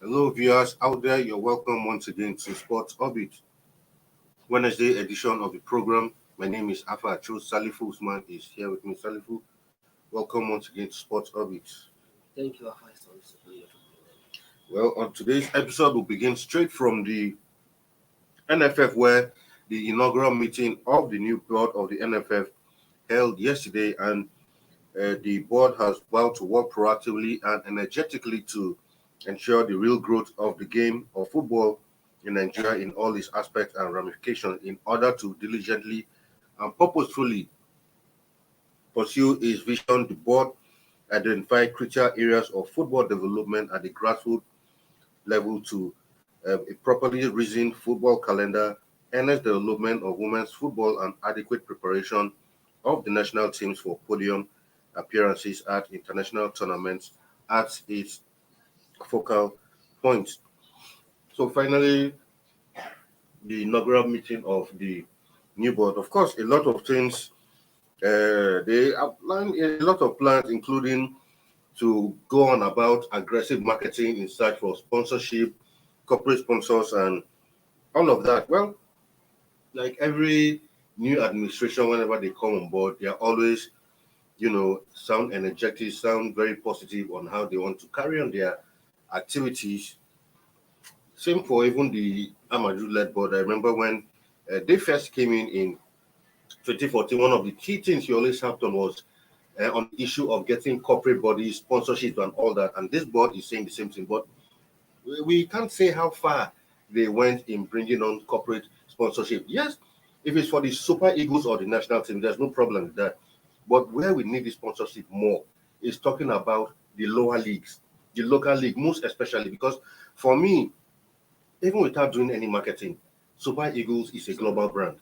Hello, viewers out there. You're welcome once again to Sports Orbit, Wednesday edition of the program. My name is Afa Cho. Salifu Usman is here with me. Salifu, welcome once again to Sports Orbit. Thank you, Afa. Well, on today's episode, we'll begin straight from the NFF, where the inaugural meeting of the new board of the NFF held yesterday, and the board has vowed to work proactively and energetically to ensure the real growth of the game of football in Nigeria in all its aspects and ramifications in order to diligently and purposefully pursue its vision. The board identified critical areas of football development at the grassroots level to a properly reasoned football calendar, earnest development of women's football, and adequate preparation of the national teams for podium appearances at international tournaments at its focal points. So finally, the inaugural meeting of the new board. Of course, a lot of things. They outlined a lot of plans, including to go on about aggressive marketing in search for sponsorship, corporate sponsors, and all of that. Well, like every new administration, whenever they come on board, they are always, sound energetic, sound very positive on how they want to carry on their activities. Same for even the Amadou-led board. I remember when they first came in 2014, one of the key things you always have done was on the issue of getting corporate bodies, sponsorship, and all that. And this board is saying the same thing, but we can't say how far they went in bringing on corporate sponsorship. Yes, if it's for the Super Eagles or the national team, there's no problem with that. But where we need the sponsorship more is talking about the lower leagues, the local league, most especially because for me, even without doing any marketing, Super Eagles is a global brand.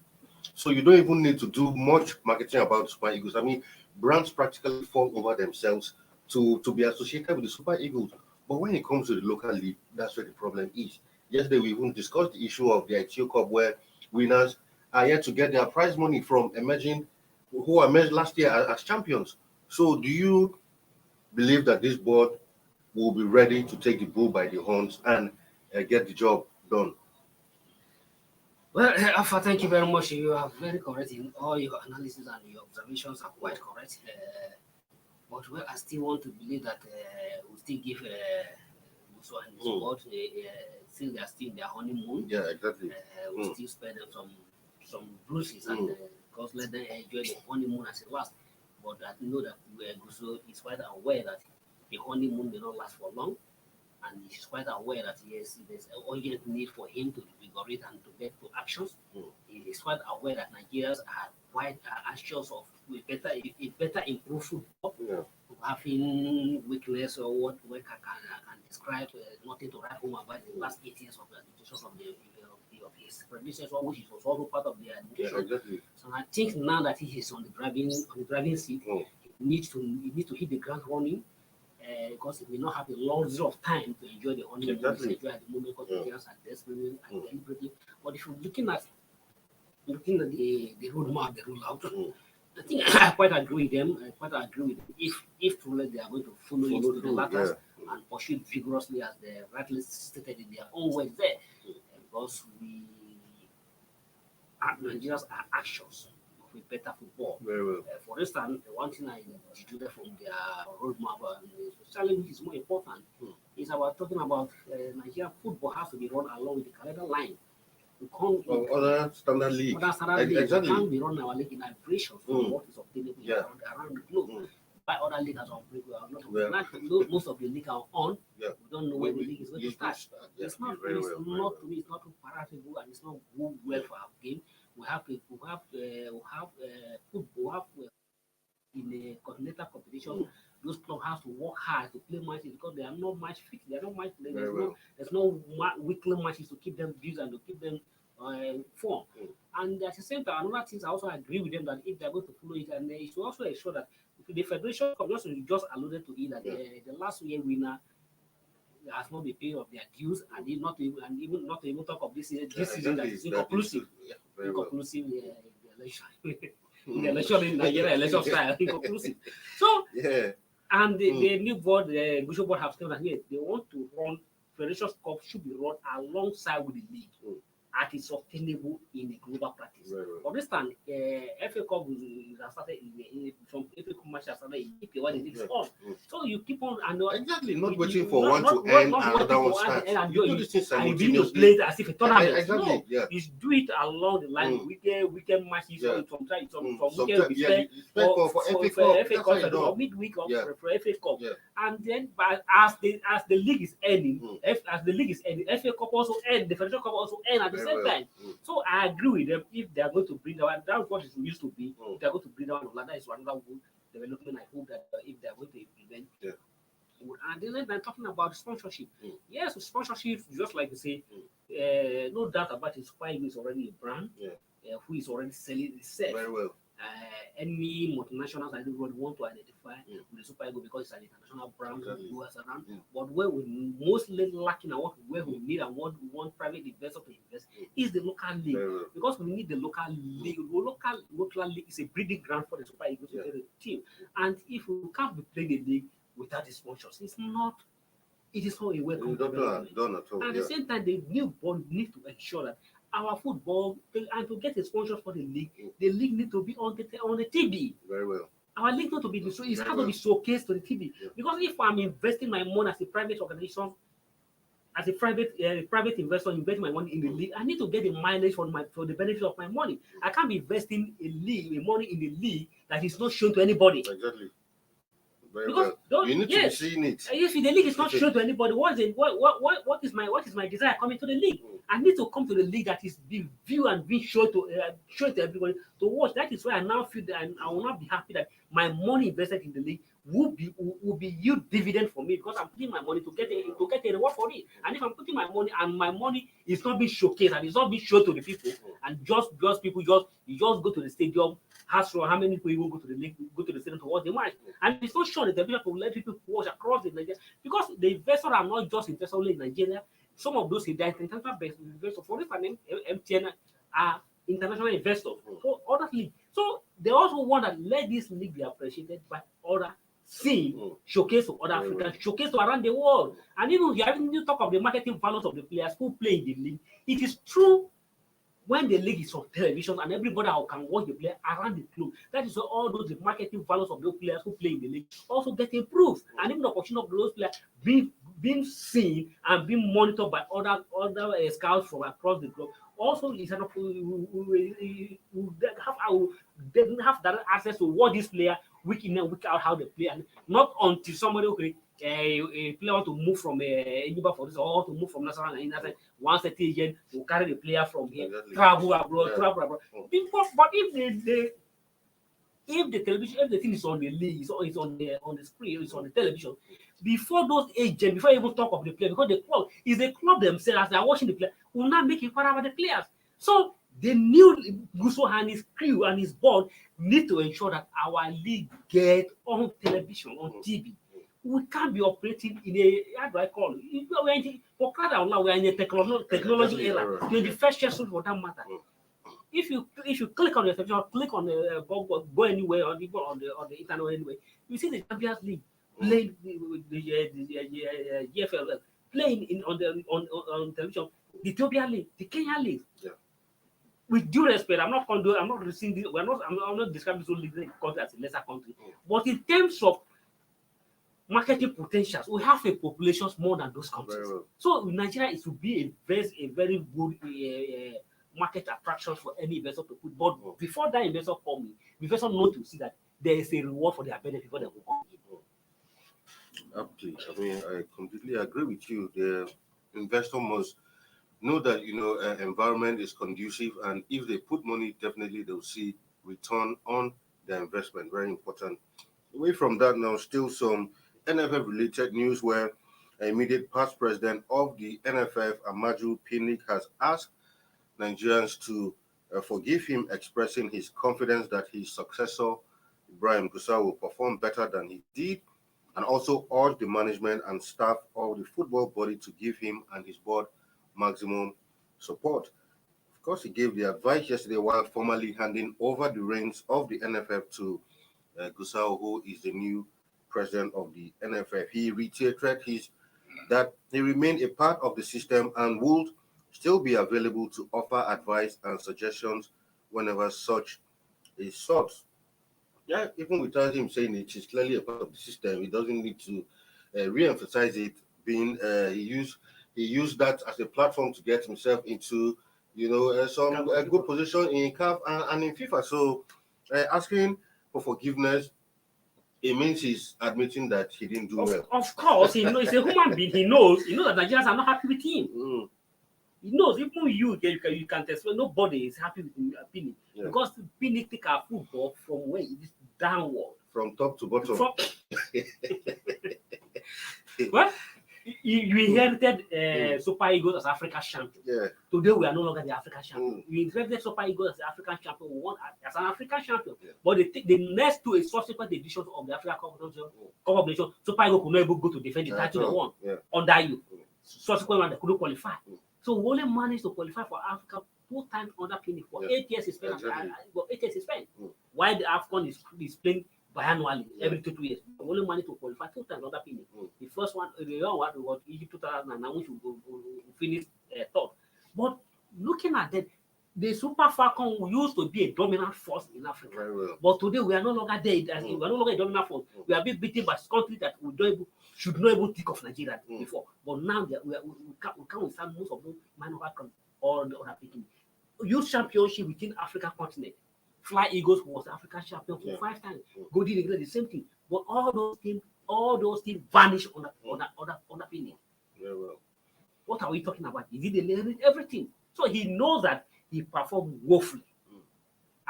So you don't even need to do much marketing about Super Eagles. I mean, brands practically fall over themselves to be associated with the Super Eagles. But when it comes to the local league, that's where the problem is. Yesterday, we even discussed the issue of the ITO Cup, where winners are yet to get their prize money from who emerged last year as champions. So, do you believe that this board will be ready to take the bull by the horns and get the job done? Well, Alpha, thank you very much. You are very correct in all your analysis and your observations are quite correct. But well, I still want to believe that we'll still give Muso and his board, still they are still in their honeymoon. Yeah, exactly. We'll still spare them some bruises and because let them enjoy the honeymoon as it lasts. But I know that Guso is quite aware that the honeymoon may not last for long. And he's quite aware that yes, there's an urgent need for him to revigorate and to get to actions. He is quite aware that Nigerians are quite anxious of a better improved football. Yeah. Having weakness or what I can describe, nothing to write home about the last 8 years of the administration of his predecessor, which was also part of the administration. Yeah, exactly. So I think now that he is on the driving seat, he needs to hit the ground running. Because we may not have a luxury of time to enjoy the honeymoon, Exactly. enjoy at the moment because the girls are desperate and deliberately. But if you're looking at the roadmap, the rollout, I think I quite agree with them. If truly they are going to follow into the latter and pursue it vigorously as the rightly stated in their own words there, because Nigerians are anxious with better football. Very well. For instance, the one thing I deduced from their roadmap, especially which is more important, is about talking about Nigeria football has to be run along with the calendar line. We can't, Other standard league. Exactly. We can't be running our league in aberration from what is obtainable around the globe. By other leagues as most of the league are on. We don't know when the league is going to start. It's not too palatable and it's not good well for our game. We have football in a continental competition. Those clubs have to work hard to play matches because they are not match fit. They are not match. There's no weekly matches to keep them busy and to keep them form. And at the same time, another thing I also agree with them that if they are going to follow it, and it should also ensure that the federation just alluded to it that the last year winner has not been paid of their dues and even not to even talk of this season that is inconclusive. Inconclusive the election in Nigeria, election style, inconclusive. So and the new board, the Bishop board have said that they want to run Federations Cup should be run alongside with the league. At is sustainable in a global practice. For instance, FA Cup has started from FA Cup match has started in April when the league is on. So you keep on and exactly not waiting for one to end and another one start. You do this thing simultaneously. You play it as if a tournament. Exactly. No, you do it along the line. Weekend matches. From weekend we spend for FA Cup or midweek or for FA Cup. And then as the league is ending, as the league is ending, FA Cup also end, the Federation Cup also end at the same time. So I agree with them. If they are going to bring that, that's what it used to be. If they are going to bring that one, that is another good development. I hope that if they are going to implement. And then they're talking about sponsorship. Yes, sponsorship, just like they say, no doubt about it. Super Eagles is already a brand who is already selling itself. Very well. Any multinationals I would want to identify with the Super Eagles because it's an international brand who has around. But where we mostly lacking and where we need and what we want private investors to invest is the local league. Because we need the local league. Local league is a breeding ground for the Super Eagles team. And if we can't be playing the league without the sponsors, it is not a welcome development. At the same time, the new board needs to ensure that our football and to get a sponsor for the league need to be on the TV. Very well. Our league not to be so it's has to be showcased to the TV. Because if I'm investing my money as a private organization, as a private investor, investing my money in the league, I need to get the mileage for the benefit of my money. I can't be investing money in the league that is not shown to anybody. Exactly. Very well. You need to be seeing it. If the league is not shown to anybody, what is my desire coming to the league? I need to come to the league that is being viewed and being shown to everybody to watch. That is why I now feel that I will not be happy that my money invested in the league will be yield dividend for me because I'm putting my money to get a reward for it. And if I'm putting my money and my money is not being showcased and it's not being shown to the people, and just people you just go to the stadium. How many people will go to the league, go to the stadium to watch the match, and it's not sure that the television to let people watch across the Nigeria because the investors are not just investors only in Nigeria. Some of those international investors, for instance, MTN are international investors. So other league, so they also want to let this league be appreciated by other scene, showcase to other Africans, showcase to around the world, and even you haven't even talk of the marketing values of the players who play in the league. It is true. When the league is on television and everybody can watch the player around the globe, that is why all those the marketing values of those players who play in the league also get improved, and even the opportunity of those players being seen and being monitored by other scouts from across the globe also is an opportunity. We have direct access to what this player week in and week out how they play, and not until somebody a player want to move from Enyimba for this or to move from National and one certain agent to carry the player from here, travel abroad. But if the television, if the thing is on the league, it's on the screen, it's on the television, before those agents, before you even talk of the player, because the club themselves as they are watching the player will not make inquiry about the players. So the new Guso and his crew and his board need to ensure that our league get on television, on TV. We can't be operating in a, how do I call it? We're in a technology era, 21st century for that matter. If you click on the television, click on the go anywhere on the internet anyway, you see the Champions League playing the GFL playing on television, the Ethiopian League, the Kenyan League. With due respect, I'm not describing this only country as a lesser country, but in terms of marketing potentials, we have a population more than those countries. So in Nigeria, it will be a very good market attraction for any investor to put. But before that investor come in, investor know to see that there is a reward for their benefit before they will come in. Absolutely. I mean, I completely agree with you. The investor must know that environment is conducive, and if they put money, definitely they'll see return on their investment. Very important. Away from that now, still some NFF related news where immediate past president of the NFF, Amaju Pinnick, has asked Nigerians to forgive him, expressing his confidence that his successor, Ibrahim Gusau, will perform better than he did, and also urged the management and staff of the football body to give him and his board maximum support. Of course, he gave the advice yesterday while formally handing over the reins of the NFF to Gusau, who is the new president of the NFF. He reiterated his that he remained a part of the system and would still be available to offer advice and suggestions whenever such is sought. Yeah, even without him saying it, he's clearly a part of the system. He doesn't need to re-emphasize it. Being he used that as a platform to get himself into some good position in CAF and in FIFA. So asking for forgiveness, it means he's admitting that he didn't do well. Of course, he knows he's a human being. He knows that Nigerians are not happy with him. He knows even you can test. Nobody is happy with him, Pini, because Pini take our football from where it is downward, from top to bottom. Well, you inherited Super Eagles as African champion. Yeah. Today we are no longer the African champion. You inherited Super Eagles as the African champion. We won as an African champion. Yeah. But the next two subsequent editions of the African Cup of Nations, Super Eagles could not even go to defend the title they won under you. Subsequent one they couldn't qualify. So we only managed to qualify for Africa 2 times under Pini for 8 years. Spent. Exactly. 8 years spent. While the AFCON is playing biannually every 2 years. We only managed to qualify 2 times under Pini. The first one, the other one was Egypt 2009, which we finished third. But looking at that, the Super Falcon used to be a dominant force in Africa. Very well. But today we are no longer there. We are no longer a dominant force. We are being beaten by countries that should not even think of Nigeria before. But now we can't withstand most of those minor countries or the other picking. Youth championship within African continent. Fly Eagles was African champion for 5 times. Golden Eagles the same thing. But all those teams vanish on the Pini. Very well. What are we talking about? Is it the everything? So he knows that he performed woefully.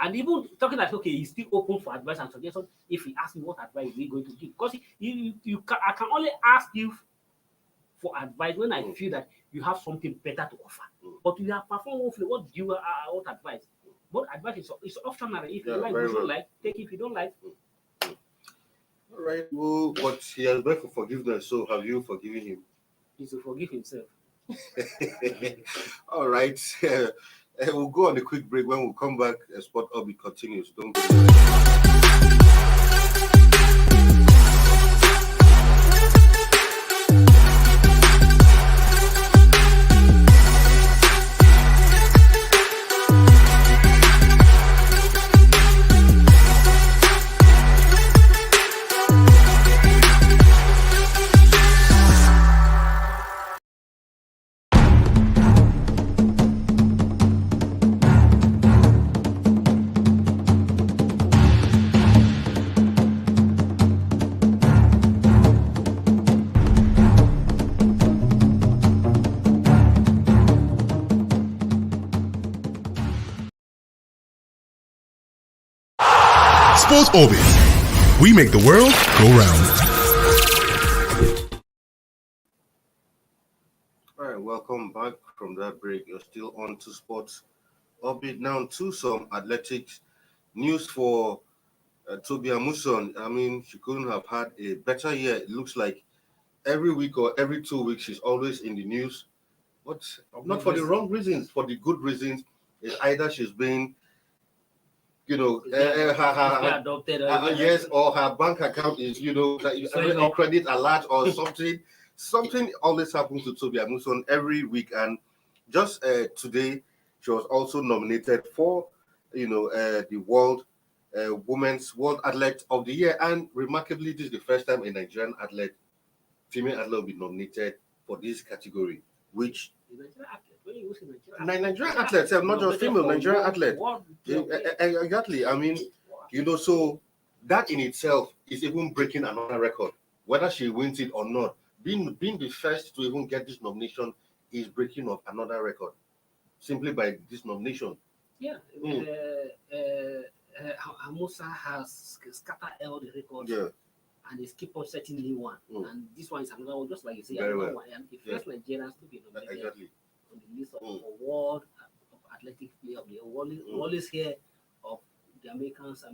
And even talking that, okay, he's still open for advice and suggestion. If he asks me what advice is he going to give, because I can only ask you for advice when I feel that you have something better to offer. But you have performed woefully. What do you what advice? But advice is optional. If you like, you don't like, take it. If you don't like. All right. Well, but he has begged for forgiveness. So have you forgiven him? He's to forgive himself. All right. We'll go on a quick break. When we come back, Sport Orbit continues. Don't go away. Sports Orbit. We make the world go round. All right, welcome back from that break. You're still on to Sports Orbit. Now to some athletics news for Toby Amuson. I mean, she couldn't have had a better year. It looks like every week or every 2 weeks she's always in the news, but not for the wrong reasons, for the good reasons. It's either she's being Adopted, yes, or her bank account is, or credit alert or something. Something always happens to Toby Amuson every week, and just today she was also nominated for, the World Women's World Athlete of the Year, and remarkably, this is the first time a Nigerian female athlete will be nominated for this category, which. Nigerian athletes, not just female, Nigerian athletes. Exactly. I mean, so that in itself is even breaking another record. Whether she wins it or not, being the first to even get this nomination is breaking of another record simply by this nomination. Yeah. Amusa has scattered all the records. Yeah. And it's keep on setting new one. And this one is another one, just like you say, another one. And the first Nigerians to be nominated on the list of award of athletic player of the year. We always hear of the Americans.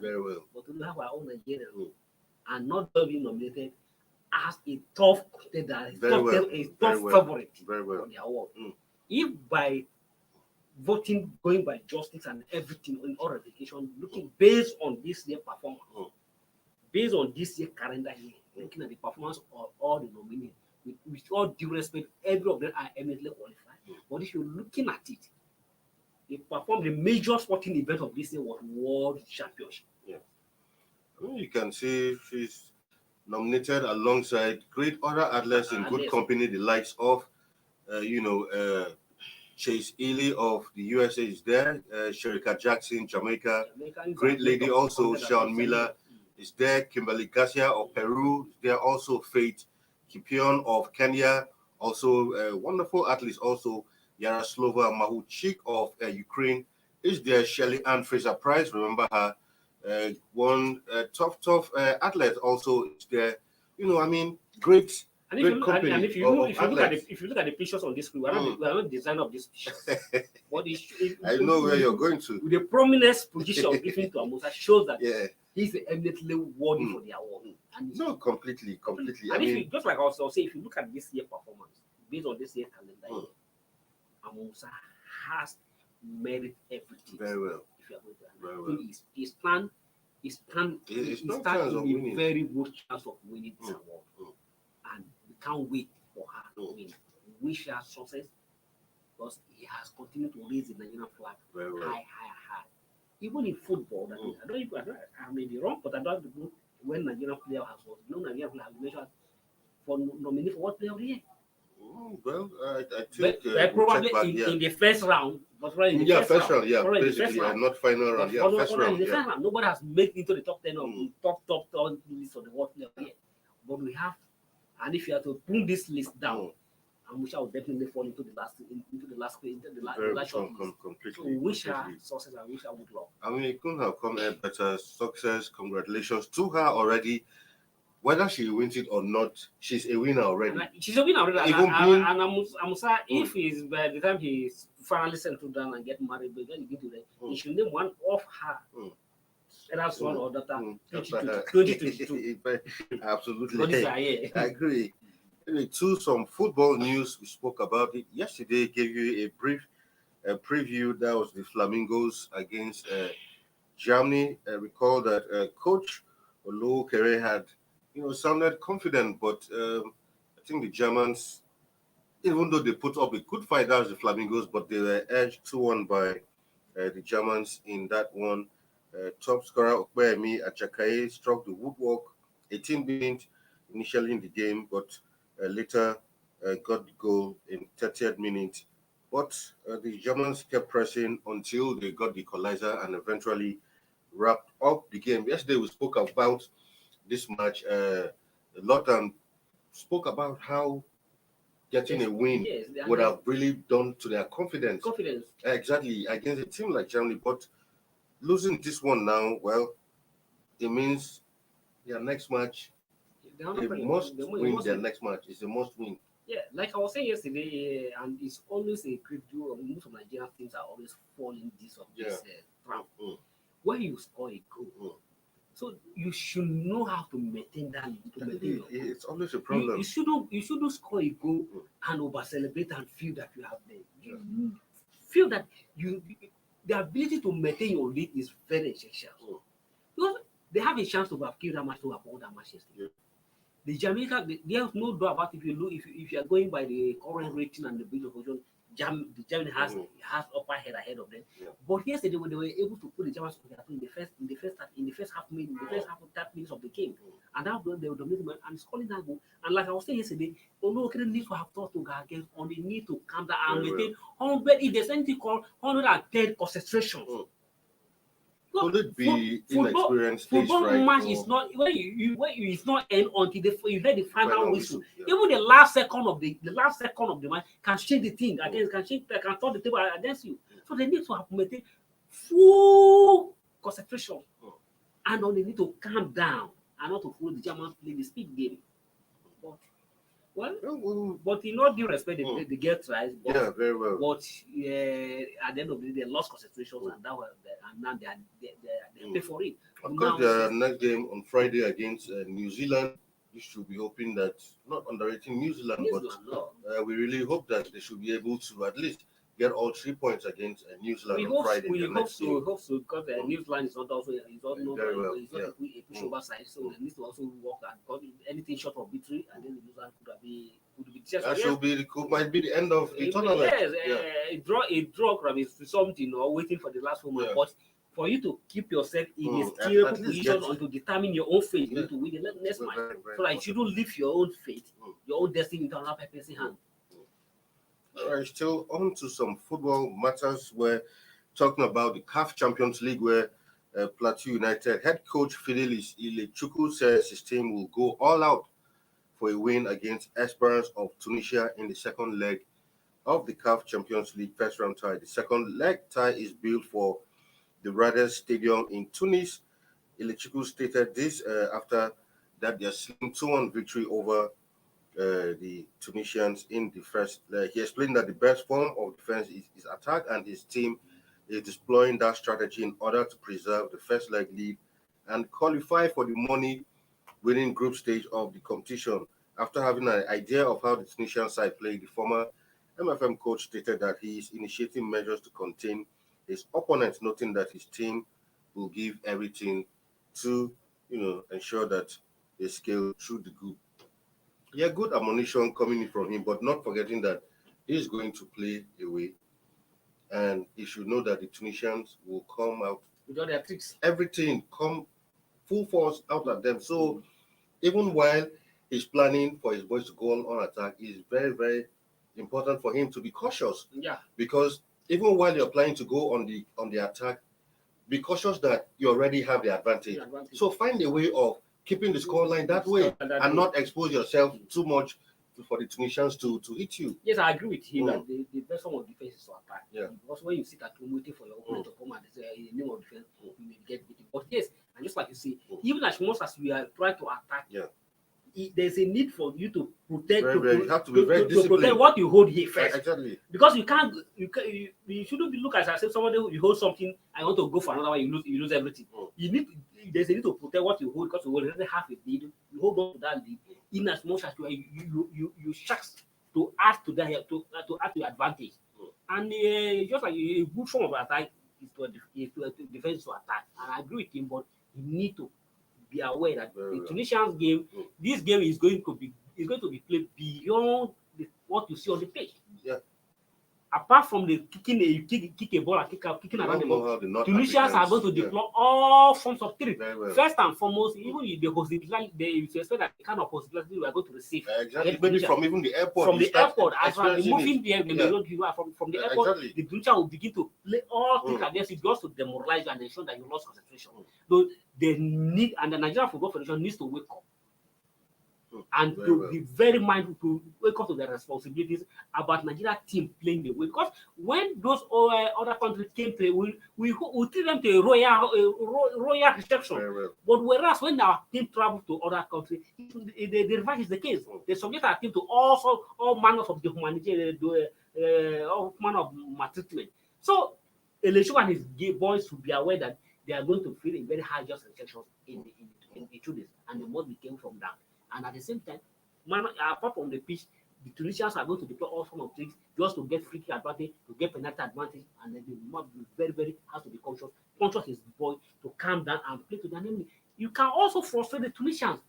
Very well. But we have our own Nigerian and not being nominated as a tough contender, a tough favorite for the award. If by voting, going by justice and everything in all ratification, looking based on this year performance, based on this year calendar year, looking at the performance of all the nominees, with all due respect, every of them are eminently qualified. But if you're looking at it, they performed the major sporting event of this year was World Championship. You can see she's nominated alongside great other athletes in good company, the likes of, Chase Ely of the USA is there, Sherika Jackson, Jamaica, great lady also, Sean Miller is there, Kimberly Garcia of Peru is there, also Faith Kipion of Kenya, also wonderful athletes also, Yaroslava Mahuchik of Ukraine is there, Shelly Ann Fraser-Price, remember her, one tough athlete also is there. Great. And if you look at the pictures on this screen, we are not the designer of these pictures. But I know where you're going to. The prominent position given to Amusa shows that he's eminently worthy for the award. And completely. And if you, just like I was saying, if you look at this year's performance, based on this year's calendar, Amusa has merit everything. Very well. If you are going to, his plan to be very good chance of winning this award. And we can't wait for her to win. We wish her success because he has continued to raise the Nigerian flag high. Even in football, I may be wrong, but I don't know when Nigerian player has won. No Nigerian player has been mentioned for nominee for what player of the year. Well, I think probably in the first round, but in the first round, basically, not final round, first round. Nobody has made into the top 10 of the top list of the world player of the year. But we have. And if you have to bring this list down, Amusha will definitely fall into the last short list. So we wish her success and wish her good luck. It couldn't have come a better success. Congratulations to her already. Whether she wins it or not, she's a winner already. She's a winner already. And Amusa, if he's by the time he's finally settled down and get married, but then he get to that, he should name one of her. That's one or daughter 2022. Absolutely. I agree. Anyway, to some football news, we spoke about it yesterday, gave you a brief preview. That was the Flamingoes against Germany. Recall that Coach Olo Kere had, sounded confident, but I think the Germans, even though they put up a good fight, that was the Flamingos, but they were edged 2-1 by the Germans in that one. Top scorer Okpeyemi Achakaye struck the woodwork, 18 minutes initially in the game, but later got the goal in 30th minute. But the Germans kept pressing until they got the equalizer and eventually wrapped up the game. Yesterday we spoke about this match a lot and spoke about how getting a win would have really done to their confidence. Exactly, against a team like Germany, but losing this one now, well, it means their next match, they must win their next match. It's a must win. Yeah, like I was saying yesterday, and it's always a great deal of most of Nigerian teams are always falling this trap. When you score a goal, so you should know how to maintain that. It's always a problem. You shouldn't score a goal and over celebrate and feel that you have you feel that the ability to maintain your lead is very essential. Because they have a chance to have killed that match to have won that match yesterday. The Jamaica, there's no doubt about if you are going by the current rating and the bid of position, the Germany has upper head ahead of them. But yesterday when they were able to put the Germans in the first half minutes of the game, and that they were dominating and scoring that goal. And like I was saying yesterday, Olo needs to have thought to go against on the need to calm down and maintain 100. If there's anything called 110 concentration. Could it be inexperienced? Football match is not when you it's not end until you hear the final whistle. Even the last second of the match can change the thing against can turn the table against you. So they need to have maintain full concentration and they need to calm down and not to follow the Germans play the speed game. But in all due respect, they get tries. Very well. But at the end of the day, they lost concentration, and now they pay for it. Of course, their next game on Friday against New Zealand. You should be hoping that, not underrating New Zealand, but we really hope that they should be able to at least get all 3 points against New Zealand on Friday. We hope so, because New Zealand is not a pushover side, so they need to also work and anything short of victory, and then New Zealand could be could be just That should be might be the end of the tournament. yes, Yeah. a draw could have been something or waiting for the last moment. Yeah. But for you to keep yourself in a at stable least position get- or to determine your own fate, you Yeah. need to win the next match. Very So that you important. shouldn't leave your own fate, Mm. your own destiny into another person's hand. All right, still on to some football matters. We're talking about the CAF Champions League, where Plateau United head coach Fidelis Ilechukwu says his team will go all out for a win against Esperance of Tunisia in the second leg of the CAF Champions League first round tie. The second leg tie is built for the Rades Stadium in Tunis. Ilechukwu stated this after that their slim 2-1 victory over the Tunisians in the first leg. He explained that the best form of defense is attack, and his team is deploying that strategy in order to preserve the first leg lead and qualify for the money-winning group stage of the competition. After having an idea of how the Tunisian side played, the former MFM coach stated that he is initiating measures to contain his opponents, noting that his team will give everything to, ensure that they scale through the group. Yeah, good admonition coming in from him, but not forgetting that he's going to play away, and he should know that the Tunisians will come out, With all their tricks. everything come full force out at them. So even while he's planning for his boys to go on attack, it's very, very important for him to be cautious, Yeah. because even while you're planning to go on the attack, be cautious that you already have the advantage. So find a way of keeping the scoreline that way and not expose yourself too much for the Tunisians to hit you. Yes, I agree with him that the best form of defense is to attack. Yeah. Because when you sit at home waiting for your opponent to come and say in the name of defense, you may get beaten. But yes, and just like you say, even as much as we are trying to attack, there's a need for you to protect. You have to be very disciplined. To protect what you hold here first. Exactly. Because you shouldn't be look as I say somebody who you hold something and want to go for another one, you lose everything. There's a need to protect what you hold, because you already have a lead. You hold on to that lead in as much as you shucks to add to that to add to your advantage. And just like a good form of attack is to defense to attack. And I agree with him, but you need to be aware that the Tunisians game, this game is going to be played beyond what you see on the pitch. Yeah. Apart from the kicking, you kick a ball and kicking around the ball, Tunisians are going to deploy all forms of tricks. First and foremost, even if the hospitality, you expect that the kind of hospitality we are going to receive. Exactly. Maybe from even the airport. From the airport, as well as moving there, from the airport, Exactly. the Tunisians will begin to play all tricks against it just to demoralize you and ensure that you lost concentration. So they need, and the Nigerian Football Federation needs to wake up. And be very mindful to wake up to their responsibilities about Nigeria team playing the way. Because when those other countries came to, we treat them to a royal reception. But whereas when our team travel to other countries, the reverse is the case. They subject our team to all manners of dehumanity, all manner of maltreatment. So Eleshu and his boys should be aware that they are going to feel a very high just rejection in the 2 days, and they must be careful from that. And at the same time, apart from the pitch, the Tunisians are going to deploy all forms of tricks just to get free kick advantage, to get penalty advantage, and then they must be very, very has to be conscious his boy to calm down and play to their enemy. You can also frustrate the Tunisians.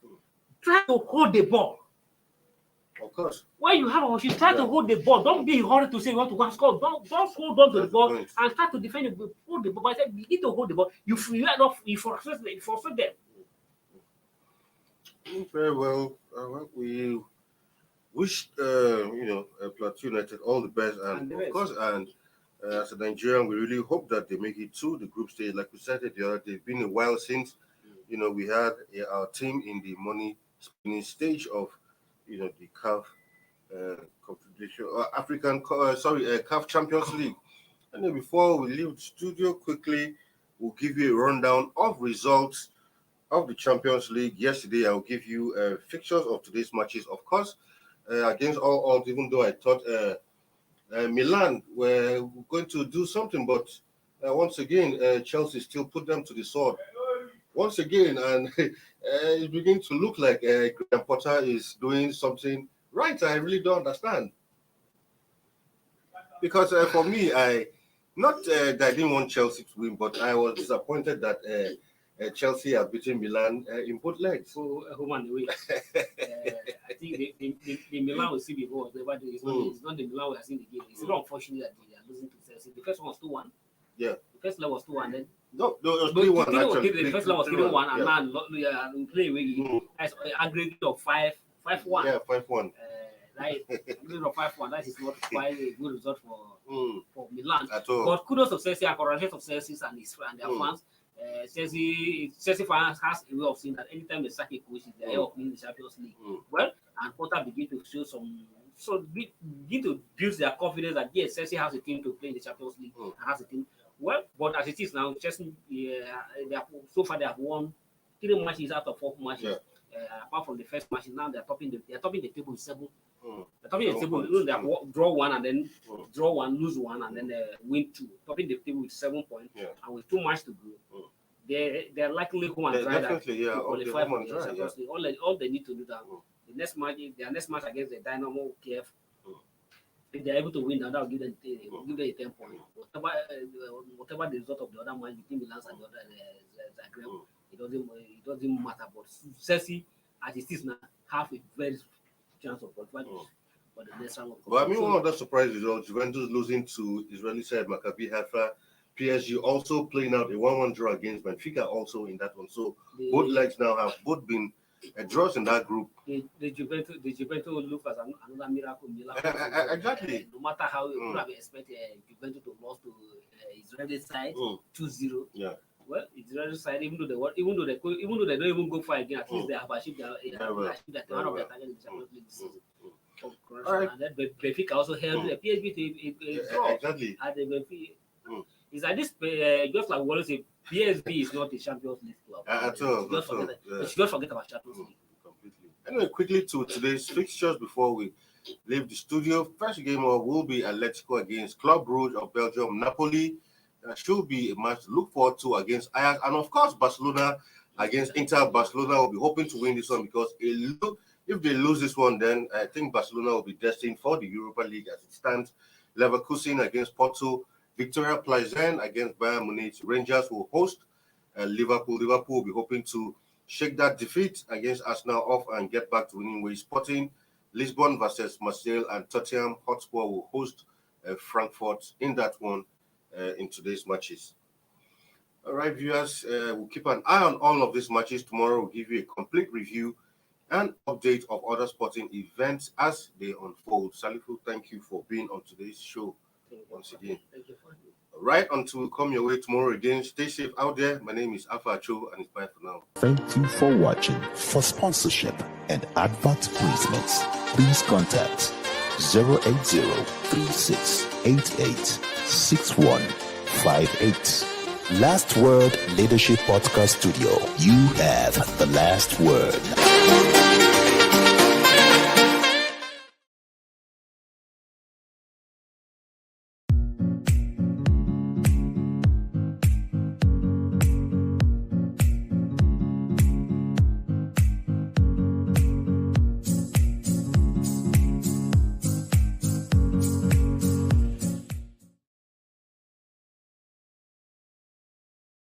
Try to hold the ball. Of course. When you have a try to hold the ball. Don't be in a hurry to say you want to go and score. Don't hold on to the ball and start to defend it. Hold the ball. But I said you need to hold the ball. You frustrate them. Very well. We wish Plateau United all the best, and of course, and as a Nigerian, we really hope that they make it to the group stage. Like we said the other day, it's been a while since we had our team in the money spinning stage of the CAF Confederation CAF Champions League. And then before we leave the studio, quickly we'll give you a rundown of results of the Champions League. Yesterday, I'll give you fixtures of today's matches. Of course, against all odds, even though I thought Milan were going to do something, but once again, Chelsea still put them to the sword. Once again, and it's beginning to look like Graham Potter is doing something right. I really don't understand. Because for me, I didn't want Chelsea to win, but I was disappointed that Chelsea have beaten Milan in both legs. So home and away. I think the Milan will see before whatever do. It's not the Milan we are seeing the game. It's not unfortunate that they are losing to Chelsea. The first one was 2-1. Yeah. The first leg was 2-1. Then no, it was 3-1 actually. The first leg was 3-1, and yeah. now we play away. That's an aggregate of 5-1. Yeah, 5-1. Right, aggregate of 5-1. That is not quite a good result for Milan. At all. But kudos to Chelsea and congratulations of Chelsea and their fans. Chelsea fans has a way of saying that anytime they sack a coach, they are of winning the Champions League. Well, and Potter begin to show begin to build their confidence that yes, Chelsea has a team to play in the Champions League and has a team. Well, but as it is now, Chelsea so far they have won 3 matches out of 4 matches. Apart from the first match, now they are topping the table with 7. They're topping the table. They have draw 1 and then draw 1, lose 1, and then win 2. Topping the table with 7 points, and with 2 matches to go. They're likely home and dry to qualify for the Champions League. All they need to do that. Their next match against the Dynamo Kiev, if they're able to win, that will give them a 10 points. Whatever the result of the other match between Milan and the other Zagreb, it doesn't matter. But Chelsea, as it is now, have a very chance of qualifying for the next round. But I mean, one of the surprise results: Juventus losing to Israeli side Maccabi Haifa. PSG also playing out a 1-1 draw against Benfica, also in that one. So both legs now have both been draws in that group. The Juventus will look as another miracle. Exactly. No matter how you would have expected Juventus to lose to Israeli side 2-0. Yeah. Well, Israeli side, even though they don't even go far again, at least they have achieved that one of their targets in the Champions League this season. And then Benfica also held the PSG to a draw at the Benfica. It's like this, just like we always say, PSV is not a Champions League club. At all. You should just forget about Champions League. Completely. Anyway, quickly to today's fixtures before we leave the studio. First game will be Atletico against Club Brugge of Belgium. Napoli should be a match to look forward to against Ajax. And of course, Barcelona against Inter. Barcelona will be hoping to win this one because if they lose this one, then I think Barcelona will be destined for the Europa League as it stands. Leverkusen against Porto. Victoria Plzen against Bayern Munich. Rangers will host Liverpool. Liverpool will be hoping to shake that defeat against Arsenal off and get back to winning ways. Sporting Lisbon versus Marseille, and Tottenham Hotspur will host Frankfurt in that one in today's matches. All right, viewers, we'll keep an eye on all of these matches. Tomorrow we'll give you a complete review and update of other sporting events as they unfold. Salifu, thank you for being on today's show. Once again. Thank you for Right, until we come your way tomorrow again. Stay safe out there. My name is Alpha Cho, and it's bye for now. Thank you for watching. For sponsorship and advert placements, please contact 080-3688-6158. Last Word Leadership Podcast Studio. You have the last word.